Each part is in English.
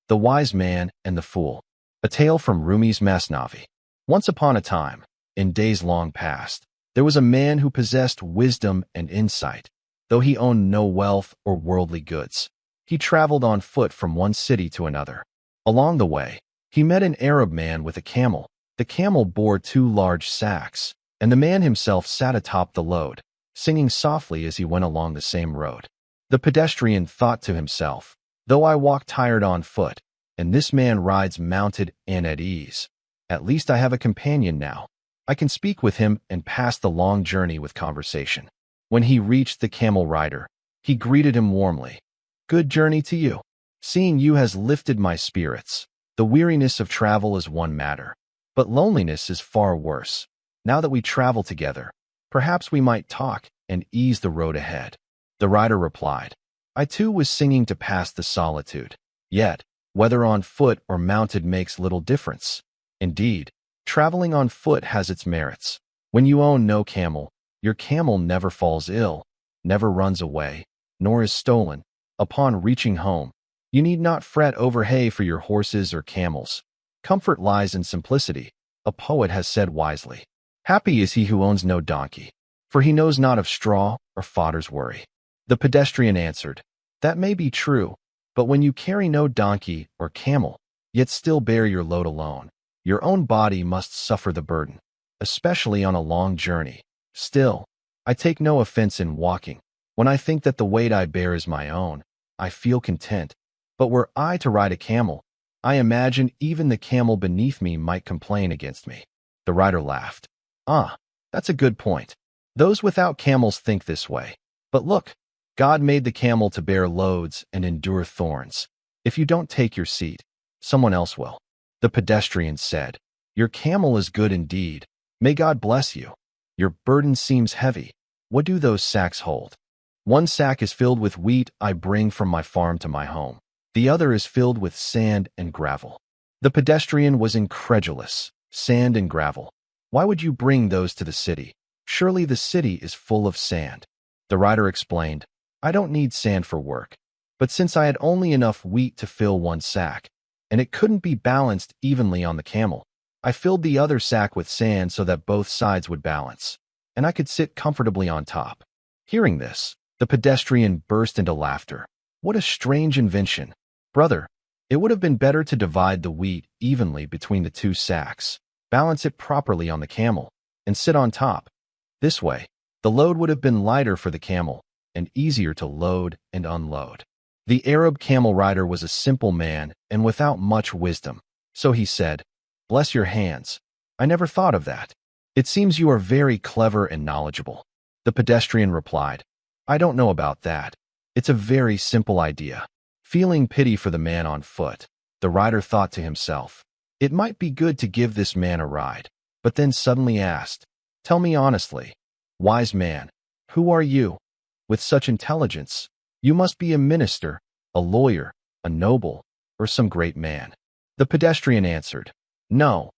The Wise Man and the Fool. A tale from Rumi's Masnavi. Once upon a time, in days long past, there was a man who possessed wisdom and insight, though he owned no wealth or worldly goods. He traveled on foot from one city to another. Along the way, he met an Arab man with a camel. The camel bore 2 large sacks, and the man himself sat atop the load, singing softly as he went along the same road. The pedestrian thought to himself, "Though I walk tired on foot, and this man rides mounted and at ease, at least I have a companion now. I can speak with him and pass the long journey with conversation." When he reached the camel rider, he greeted him warmly. "Good journey to you. Seeing you has lifted my spirits. The weariness of travel is one matter, but loneliness is far worse. Now that we travel together, perhaps we might talk and ease the road ahead." The rider replied, "I too was singing to pass the solitude. Yet, whether on foot or mounted makes little difference. Indeed, traveling on foot has its merits. When you own no camel, your camel never falls ill, never runs away, nor is stolen. Upon reaching home, you need not fret over hay for your horses or camels. Comfort lies in simplicity. A poet has said wisely, 'Happy is he who owns no donkey, for he knows not of straw or fodder's worry.'" The pedestrian answered, "That may be true, but when you carry no donkey or camel, yet still bear your load alone, your own body must suffer the burden, especially on a long journey. Still, I take no offense in walking. When I think that the weight I bear is my own, I feel content. But were I to ride a camel, I imagine even the camel beneath me might complain against me." The rider laughed. "Ah, that's a good point. Those without camels think this way. But look, God made the camel to bear loads and endure thorns. If you don't take your seat, someone else will." The pedestrian said, "Your camel is good indeed. May God bless you. Your burden seems heavy. What do those sacks hold?" "One sack is filled with wheat I bring from my farm to my home. The other is filled with sand and gravel." The pedestrian was incredulous. "Sand and gravel? Why would you bring those to the city? Surely the city is full of sand." The rider explained, "I don't need sand for work, but since I had only enough wheat to fill one sack, and it couldn't be balanced evenly on the camel, I filled the other sack with sand so that both sides would balance, and I could sit comfortably on top." Hearing this, the pedestrian burst into laughter. "What a strange invention! Brother, it would have been better to divide the wheat evenly between the 2 sacks, balance it properly on the camel, and sit on top. This way, the load would have been lighter for the camel and easier to load and unload." The Arab camel rider was a simple man and without much wisdom, so he said, "Bless your hands. I never thought of that. It seems you are very clever and knowledgeable." The pedestrian replied, "I don't know about that. It's a very simple idea." Feeling pity for the man on foot, the rider thought to himself, "It might be good to give this man a ride," but then suddenly asked, "Tell me honestly, wise man, who are you? With such intelligence, you must be a minister, a lawyer, a noble, or some great man." The pedestrian answered, "No,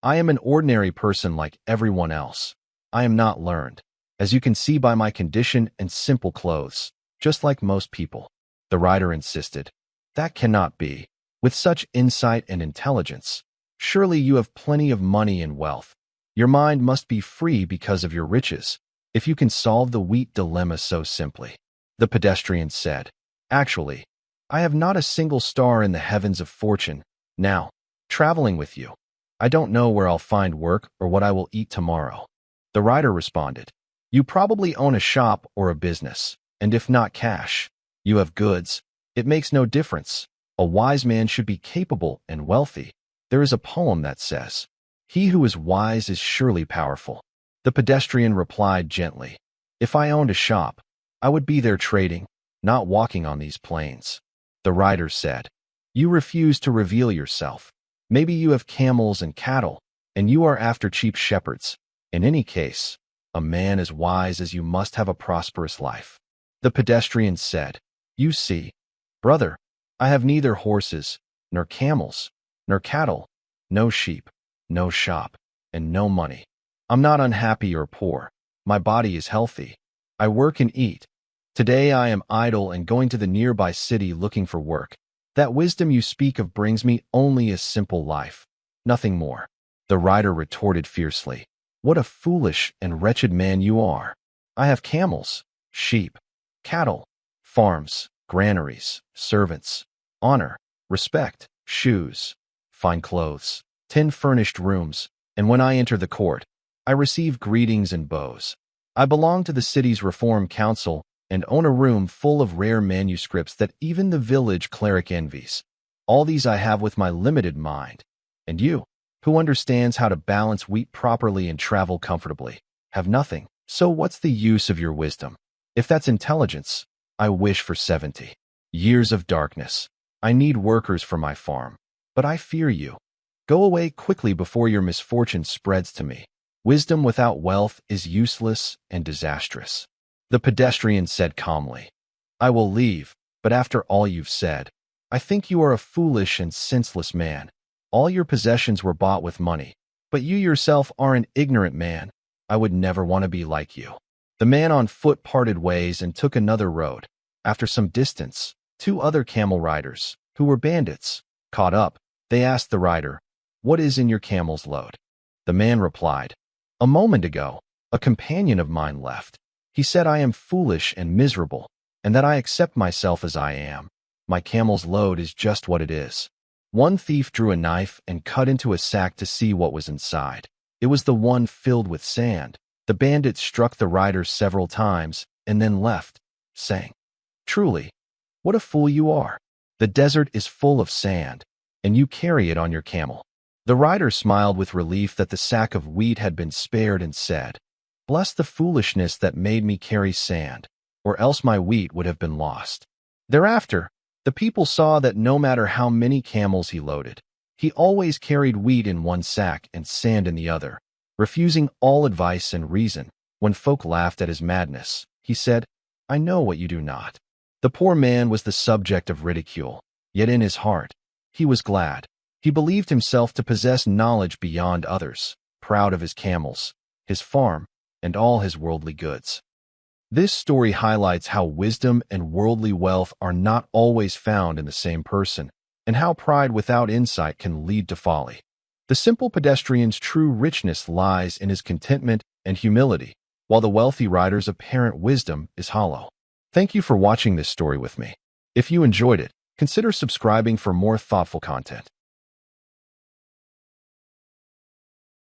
I am an ordinary person like everyone else. I am not learned, as you can see by my condition and simple clothes, just like most people." The rider insisted, "That cannot be. With such insight and intelligence, surely you have plenty of money and wealth. Your mind must be free because of your riches, if you can solve the wheat dilemma so simply." The pedestrian said, "Actually, I have not a single star in the heavens of fortune. Now, traveling with you, I don't know where I'll find work or what I will eat tomorrow." The rider responded, "You probably own a shop or a business, and if not cash, you have goods. It makes no difference. A wise man should be capable and wealthy. There is a poem that says, 'He who is wise is surely powerful.'" The pedestrian replied gently, "If I owned a shop, I would be there trading, not walking on these plains." The rider said, "You refuse to reveal yourself. Maybe you have camels and cattle, and you are after cheap shepherds. In any case, a man as wise as you must have a prosperous life." The pedestrian said, "You see, brother, I have neither horses, nor camels, nor cattle, no sheep, no shop, and no money. I'm not unhappy or poor. My body is healthy. I work and eat. Today I am idle and going to the nearby city looking for work. That wisdom you speak of brings me only a simple life, nothing more." The rider retorted fiercely, "What a foolish and wretched man you are! I have camels, sheep, cattle, farms, granaries, servants, honor, respect, shoes, fine clothes, 10 furnished rooms, and when I enter the court, I receive greetings and bows. I belong to the city's Reform Council and own a room full of rare manuscripts that even the village cleric envies. All these I have with my limited mind. And you, who understands how to balance wheat properly and travel comfortably, have nothing. So what's the use of your wisdom? If that's intelligence, I wish for 70 years of darkness. I need workers for my farm, but I fear you. Go away quickly before your misfortune spreads to me. Wisdom without wealth is useless and disastrous." The pedestrian said calmly, "I will leave, but after all you've said, I think you are a foolish and senseless man. All your possessions were bought with money, but you yourself are an ignorant man. I would never want to be like you." The man on foot parted ways and took another road. After some distance, 2 other camel riders, who were bandits, caught up. They asked the rider, "What is in your camel's load?" The man replied, "A moment ago, a companion of mine left. He said I am foolish and miserable, and that I accept myself as I am. My camel's load is just what it is." One thief drew a knife and cut into a sack to see what was inside. It was the one filled with sand. The bandit struck the rider several times and then left, saying, "Truly, what a fool you are. The desert is full of sand, and you carry it on your camel." The rider smiled with relief that the sack of wheat had been spared and said, "Bless the foolishness that made me carry sand, or else my wheat would have been lost." Thereafter, the people saw that no matter how many camels he loaded, he always carried wheat in one sack and sand in the other, refusing all advice and reason. When folk laughed at his madness, he said, "I know what you do not." The poor man was the subject of ridicule, yet in his heart, he was glad. He believed himself to possess knowledge beyond others, proud of his camels, his farm, and all his worldly goods. This story highlights how wisdom and worldly wealth are not always found in the same person, and how pride without insight can lead to folly. The simple pedestrian's true richness lies in his contentment and humility, while the wealthy rider's apparent wisdom is hollow. Thank you for watching this story with me. If you enjoyed it, consider subscribing for more thoughtful content.